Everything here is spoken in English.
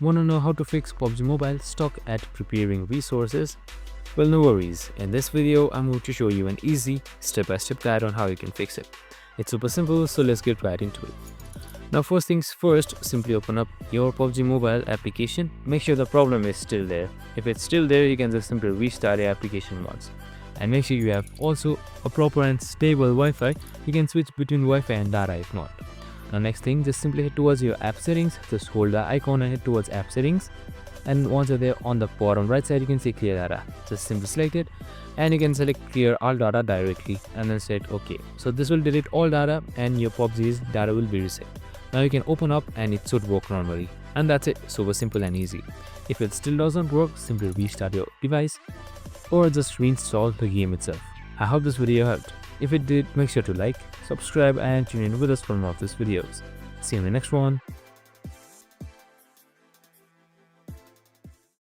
Want to know how to fix PUBG Mobile stuck at preparing resources? Well, no worries. In this video, I'm going to show you an easy step-by-step guide on how you can fix it. It's super simple, so let's get right into it. Now, first things first, simply open up your PUBG Mobile application. Make sure the problem is still there. If it's still there, you can just simply restart your application once. And make sure you have also a proper and stable Wi-Fi. You can switch between Wi-Fi and data if not. Now, next thing, just simply head towards your app settings. Just hold the icon and head towards app settings. And once you're there, on the bottom right side, you can see clear data. Just simply select it and you can select clear all data directly and then set OK. So this will delete all data and your PUBG's data will be reset. Now you can open up and it should work normally. And that's it. Super simple and easy. If it still doesn't work, simply restart your device or just reinstall the game itself. I hope this video helped. If it did, make sure to like, subscribe and tune in with us for more of these videos. See you in the next one.